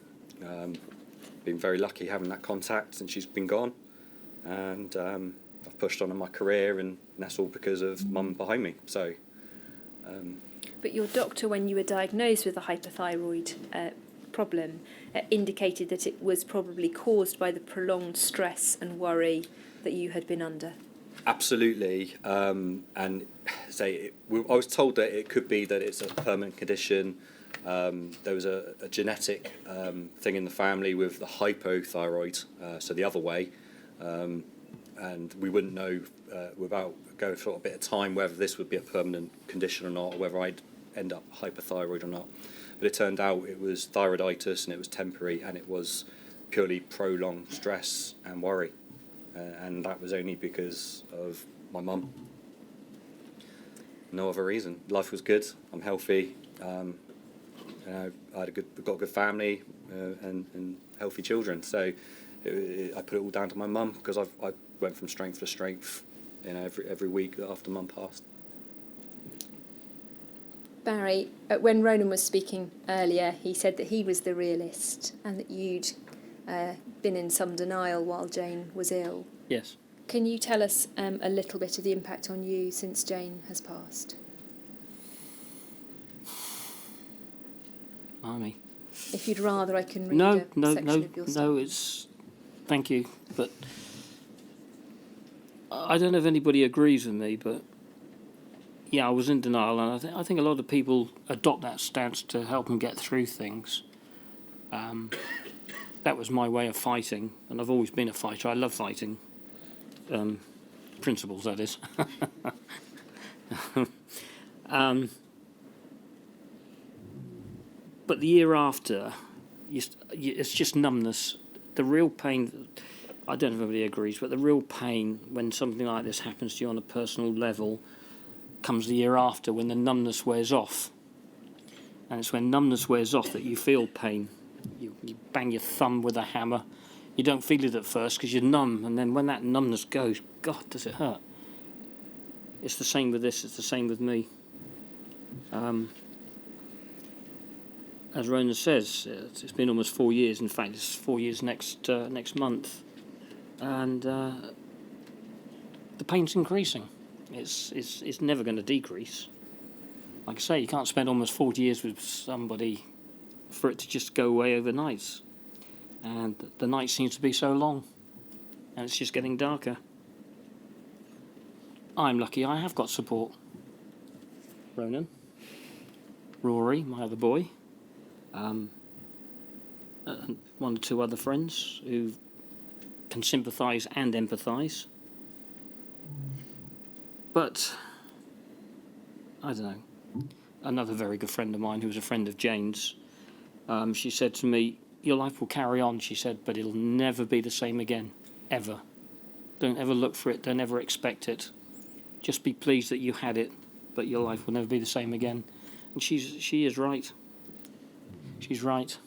Been very lucky having that contact since she's been gone, and I've pushed on in my career, and that's all because of Mum behind me. So. But your doctor, when you were diagnosed with a hypothyroid problem, indicated that it was probably caused by the prolonged stress and worry that you had been under. Absolutely, and say I was told that it could be that it's a permanent condition. There was a genetic thing in the family with the hypothyroid, so the other way, and we wouldn't know without going for a bit of time whether this would be a permanent condition or not, or whether I'd end up hypothyroid or not. But it turned out it was thyroiditis, and it was temporary, and it was purely prolonged stress and worry, and that was only because of my mum. No other reason. Life was good. I'm healthy. You know, we've got a good family and healthy children. So I put it all down to my mum, because I went from strength to strength, you know, every week after Mum passed. Barry, when Ronan was speaking earlier, he said that he was the realist and that you'd been in some denial while Jane was ill. Yes. Can you tell us a little bit of the impact on you since Jane has passed? Blimey. If you'd rather, I can read No, a section of your stuff. it's... Thank you, but I don't know if anybody agrees with me, but yeah, I was in denial, and I think a lot of people adopt that stance to help them get through things. That was my way of fighting, and I've always been a fighter. I love fighting. Principles, that is. But the year after, it's just numbness. The real pain, I don't know if everybody agrees, but the real pain when something like this happens to you on a personal level comes the year after, when the numbness wears off. And it's when numbness wears off that you feel pain. You bang your thumb with a hammer. You don't feel it at first because you're numb, and then when that numbness goes, God, does it hurt. It's the same with this, it's the same with me. As Ronan says, it's been almost 4 years. In fact, it's 4 years next month, and the pain's increasing. It's never going to decrease. Like I say, you can't spend almost 40 years with somebody for it to just go away overnight. And the night seems to be so long, and it's just getting darker. I'm lucky I have got support. Ronan, Rory, my other boy, and one or two other friends who can sympathise and empathise. But, I don't know, another very good friend of mine who was a friend of Jane's, she said to me, your life will carry on, she said, but it'll never be the same again, ever. Don't ever look for it, don't ever expect it. Just be pleased that you had it, but your life will never be the same again. And she is right. She's right.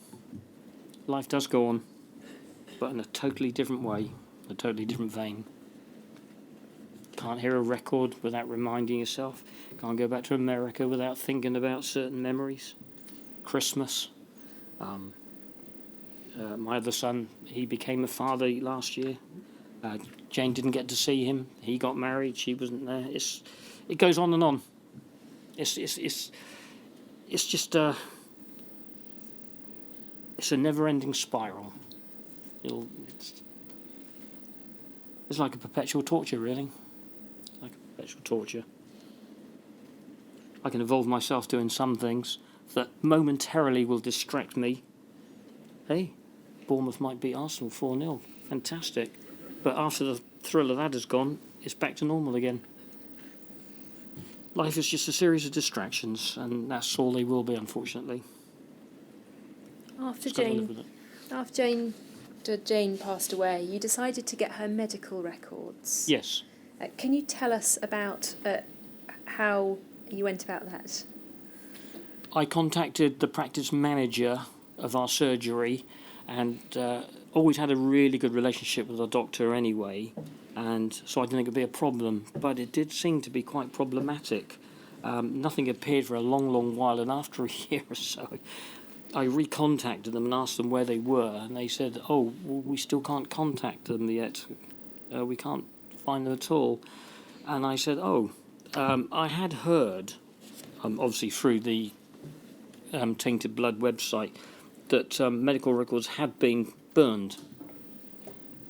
Life does go on, but in a totally different way, a totally different vein. Can't hear a record without reminding yourself. Can't go back to America without thinking about certain memories. Christmas. My other son, he became a father last year. Jane didn't get to see him. He got married. She wasn't there. It goes on and on. It's just it's a never-ending spiral. It's like a perpetual torture, really. Like a perpetual torture. I can involve myself doing some things that momentarily will distract me. Hey, Bournemouth might beat Arsenal 4-0. Fantastic. But after the thrill of that has gone, it's back to normal again. Life is just a series of distractions, and that's all they will be, unfortunately. After Just gotta live with it. Jane passed away, you decided to get her medical records. Yes. Can you tell us about how you went about that? I contacted the practice manager of our surgery, and always had a really good relationship with the doctor anyway, and so I didn't think it'd be a problem. But it did seem to be quite problematic. Nothing appeared for a long, long while, and after a year or so, I recontacted them and asked them where they were, and they said, "Oh, well, we still can't contact them yet. We can't find them at all." And I said, "Oh, I had heard, obviously through the Tainted Blood website, that medical records had been burned.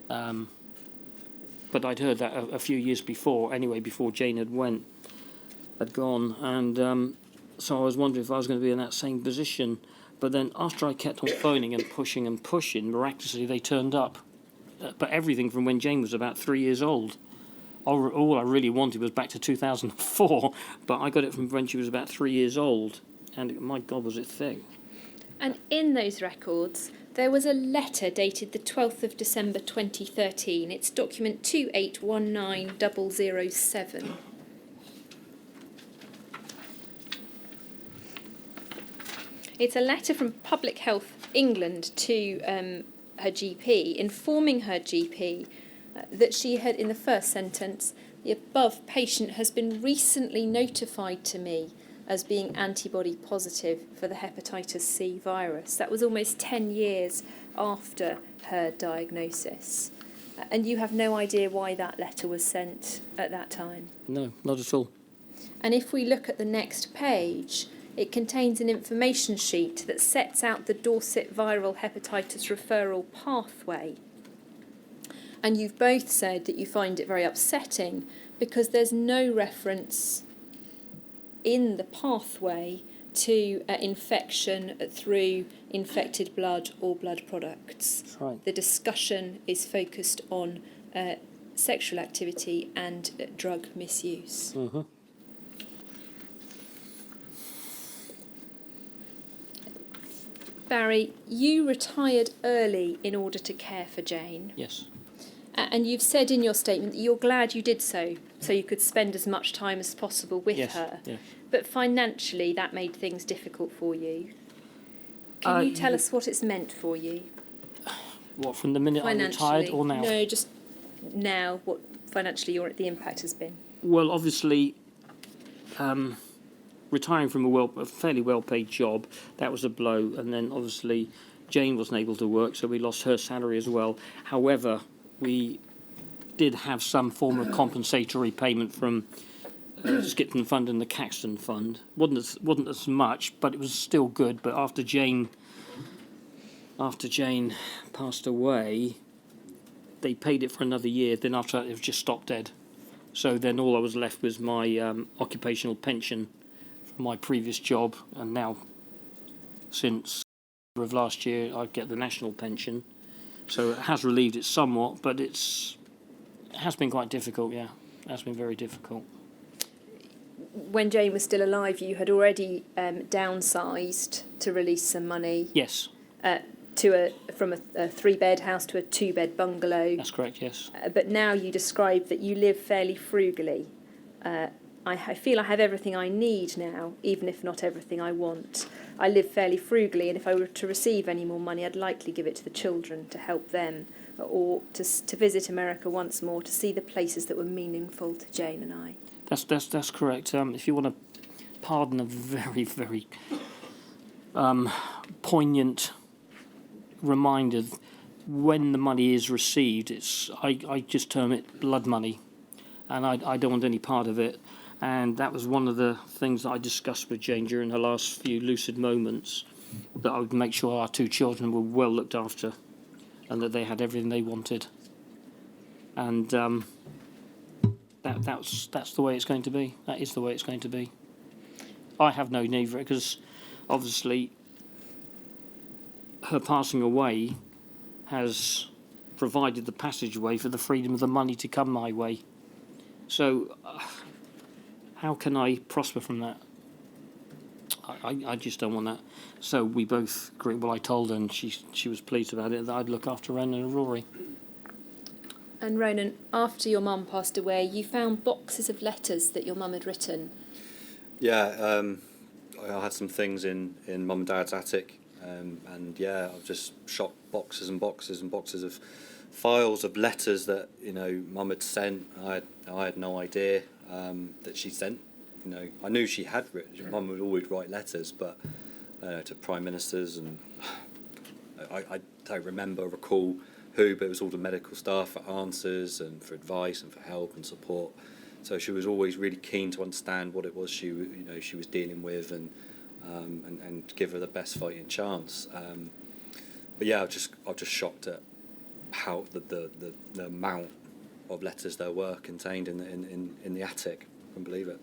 But I'd heard that a few years before, anyway, before Jane had gone, and so I was wondering if I was going to be in that same position. But then after I kept on phoning and pushing, miraculously they turned up. But everything from when Jane was about 3 years old. All I really wanted was back to 2004, but I got it from when she was about 3 years old, and my God, was it thick. And in those records, there was a letter dated the 12th of December 2013. It's document 2819007. It's a letter from Public Health England to her GP, informing her GP that she had, in the first sentence, the above patient has been recently notified to me as being antibody positive for the hepatitis C virus. That was almost 10 years after her diagnosis. And you have no idea why that letter was sent at that time? No, not at all. And if we look at the next page, it contains an information sheet that sets out the Dorset viral hepatitis referral pathway. And you've both said that you find it very upsetting because there's no reference in the pathway to infection through infected blood or blood products. That's right. The discussion is focused on sexual activity and drug misuse. Mm-hmm. Barry, you retired early in order to care for Jane. Yes. And you've said in your statement that you're glad you did so you could spend as much time as possible with Yes. her. Yeah. But financially, that made things difficult for you. Can you tell us what it's meant for you? What, from the minute I retired or now? No, just now, what financially the impact has been. Well, obviously, retiring from a fairly well-paid job, that was a blow. And then, obviously, Jane wasn't able to work, so we lost her salary as well. However, we did have some form of compensatory payment from Skipton Fund and the Caxton Fund. Wasn't as much, but it was still good. But after Jane passed away, they paid it for another year. Then after that, it was just stopped dead. So then all I was left was my occupational pension from my previous job, and now since of last year, I get the national pension. So it has relieved it somewhat, but it has been quite difficult. Yeah, it has been very difficult. When Jane was still alive, you had already downsized to release some money. Yes, From a 3-bed house to a 2-bed bungalow. that's correct. Yes. But now you describe that you live fairly frugally. I feel I have everything I need now, even if not everything I want. I live fairly frugally, and if I were to receive any more money, I'd likely give it to the children to help them, or to visit America once more, to see the places that were meaningful to Jane and I. That's correct. If you want to pardon a very, very poignant reminder, when the money is received, I just term it blood money, and I don't want any part of it. And that was one of the things that I discussed with Jane during her last few lucid moments, that I would make sure our 2 children were well looked after and that they had everything they wanted. And that's the way it's going to be. That is the way it's going to be. I have no need for it because, obviously, her passing away has provided the passageway for the freedom of the money to come my way. So, how can I prosper from that? I just don't want that. So we both agreed. Well, I told her, and she was pleased about it, that I'd look after Ronan and Rory. And Ronan, after your mum passed away, you found boxes of letters that your mum had written. Yeah, I had some things in Mum and Dad's attic, and yeah, I've just shot boxes and boxes and boxes of files of letters that Mum had sent. I had no idea that she sent. I knew she had written. Mum would always write letters, but to prime ministers, and I don't recall who, but it was all the medical staff for answers and for advice and for help and support. So she was always really keen to understand what it was she was dealing with, and give her the best fighting chance. But yeah, I'm just shocked at how the amount of letters there were contained in the attic. I couldn't believe it.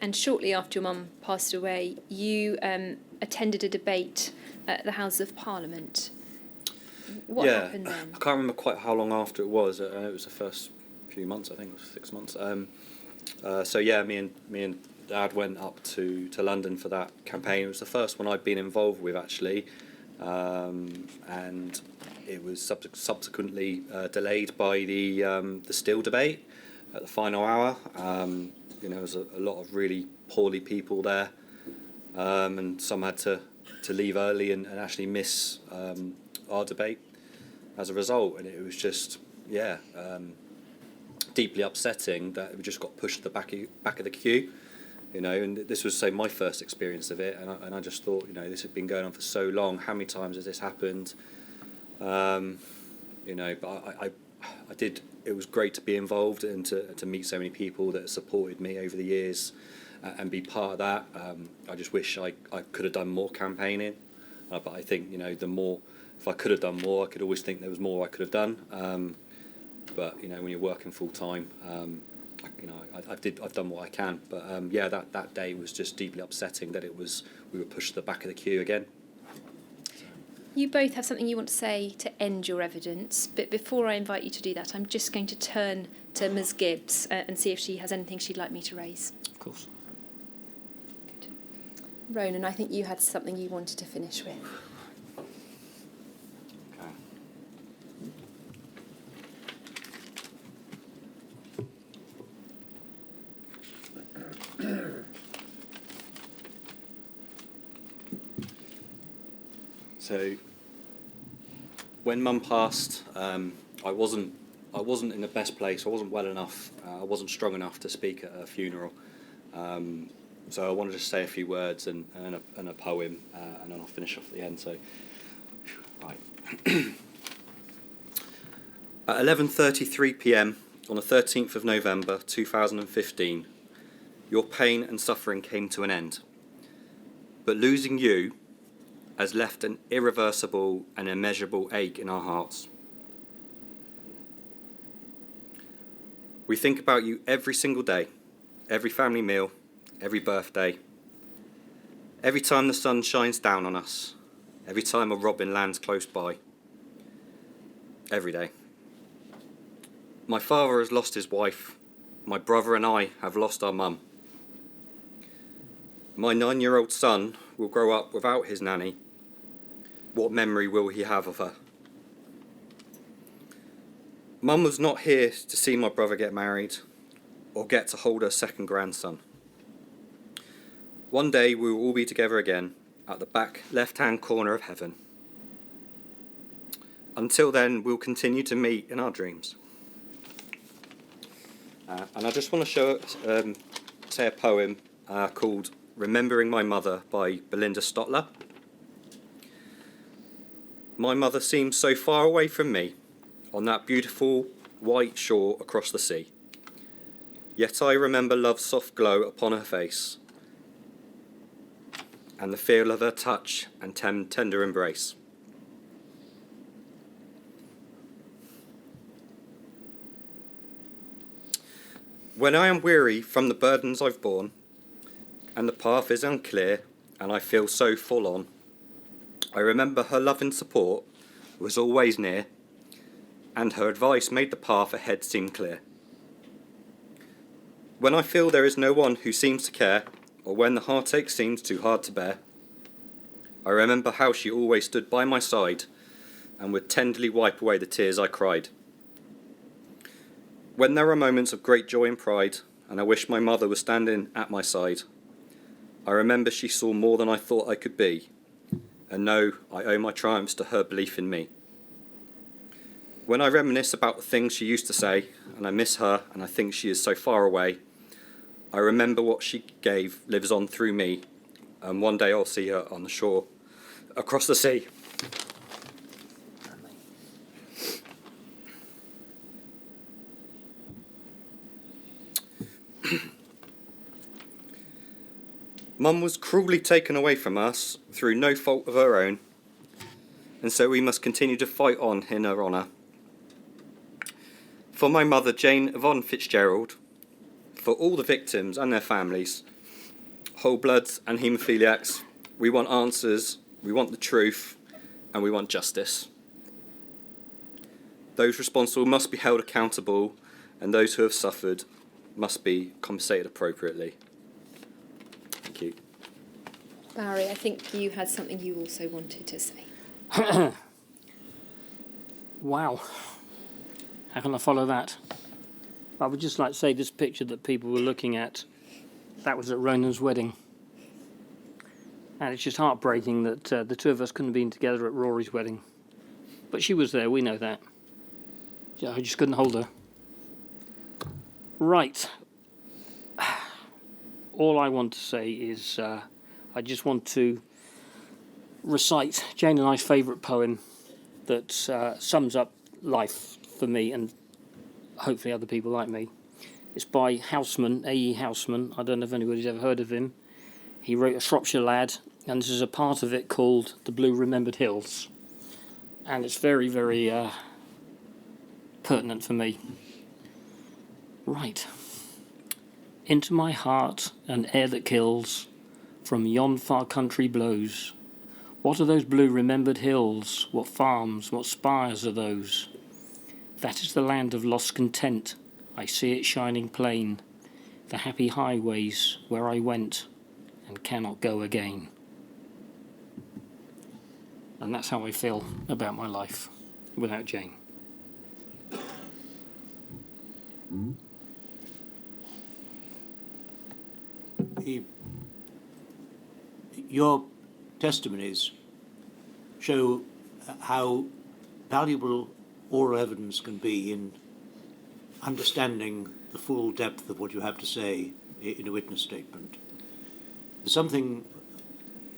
And shortly after your mum passed away, you attended a debate at the Houses of Parliament. What happened then? I can't remember quite how long after it was. It was the first few months, I think it was 6 months. So yeah, me and Dad went up to London for that campaign. It was the first one I'd been involved with, actually, and it was subsequently delayed by the Steel debate at the final hour. There was a lot of really poorly people there, and some had to leave early and actually miss our debate as a result. And it was just, deeply upsetting that we just got pushed to the back of the queue. And this was, say, my first experience of it, and I just thought, this had been going on for so long. How many times has this happened? But I did. It was great to be involved and to meet so many people that supported me over the years, and be part of that. I just wish I could have done more campaigning, but I think if I could have done more, I could always think there was more I could have done. But when you're working full time, I've done what I can. But that day was just deeply upsetting that we were pushed to the back of the queue again. You both have something you want to say to end your evidence, but before I invite you to do that, I'm just going to turn to Ms. Gibbs and see if she has anything she'd like me to raise. Of course. Good. Ronan, I think you had something you wanted to finish with. So, when Mum passed, I wasn't in the best place. I wasn't well enough. I wasn't strong enough to speak at her funeral. So I wanted to say a few words and a poem, and then I'll finish off at the end. So, right. At 11:33 p.m. on the 13th of November 2015, your pain and suffering came to an end. But losing you has left an irreversible and immeasurable ache in our hearts. We think about you every single day, every family meal, every birthday, every time the sun shines down on us, every time a robin lands close by, every day. My father has lost his wife. My brother and I have lost our mum. My 9-year-old son will grow up without his nanny. What memory will he have of her? Mum was not here to see my brother get married or get to hold her second grandson. One day we will all be together again at the back left-hand corner of heaven. Until then, we'll continue to meet in our dreams. And I just want to say a poem called Remembering My Mother by Belinda Stotler. My mother seems so far away from me on that beautiful white shore across the sea. Yet I remember love's soft glow upon her face and the feel of her touch and tender embrace. When I am weary from the burdens I've borne and the path is unclear and I feel so full on, I remember her love and support was always near, and her advice made the path ahead seem clear. When I feel there is no one who seems to care, or when the heartache seems too hard to bear, I remember how she always stood by my side and would tenderly wipe away the tears I cried. When there are moments of great joy and pride, and I wish my mother was standing at my side, I remember she saw more than I thought I could be, and know I owe my triumphs to her belief in me. When I reminisce about the things she used to say, and I miss her, and I think she is so far away, I remember what she gave lives on through me, and one day I'll see her on the shore, across the sea. Mum was cruelly taken away from us through no fault of her own, and so we must continue to fight on in her honour. For my mother, Jane Yvonne Fitzgerald, for all the victims and their families, whole bloods and haemophiliacs, we want answers, we want the truth, and we want justice. Those responsible must be held accountable, and those who have suffered must be compensated appropriately. Thank you. Barry, I think you had something you also wanted to say. Wow. How can I follow that? I would just like to say this picture that people were looking at, that was at Ronan's wedding. And it's just heartbreaking that the two of us couldn't have been together at Rory's wedding. But she was there, we know that. Yeah, I just couldn't hold her. Right. All I want to say is I just want to recite Jane and I's favourite poem that sums up life for me and hopefully other people like me. It's by Houseman, A.E. Houseman. I don't know if anybody's ever heard of him. He wrote A Shropshire Lad, and this is a part of it called The Blue Remembered Hills. And it's very, very pertinent for me. Right. Into my heart an air that kills from yon far country blows. What are those blue remembered hills? What farms, what spires are those? That is the land of lost content. I see it shining plain, the happy highways where I went and cannot go again. And that's how I feel about my life without Jane. Your testimonies show how valuable oral evidence can be in understanding the full depth of what you have to say in a witness statement. There's something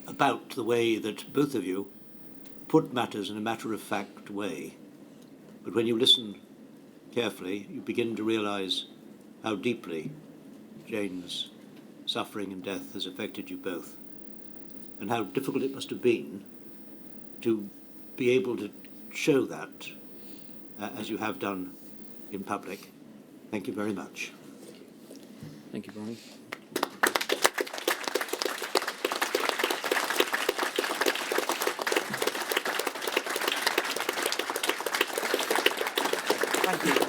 about the way that both of you put matters in a matter-of-fact way, but when you listen carefully, you begin to realise how deeply Jane's suffering and death has affected you both, and how difficult it must have been to be able to show that as you have done in public. Thank you very much. Thank you, Brian. Thank you.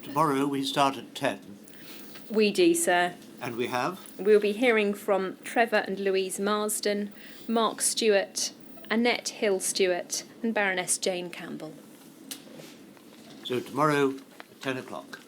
Tomorrow we start at 10. We do, sir. And we have? We'll be hearing from Trevor and Louise Marsden, Mark Stewart, Annette Hill Stewart, and Baroness Jane Campbell. So tomorrow at 10 o'clock.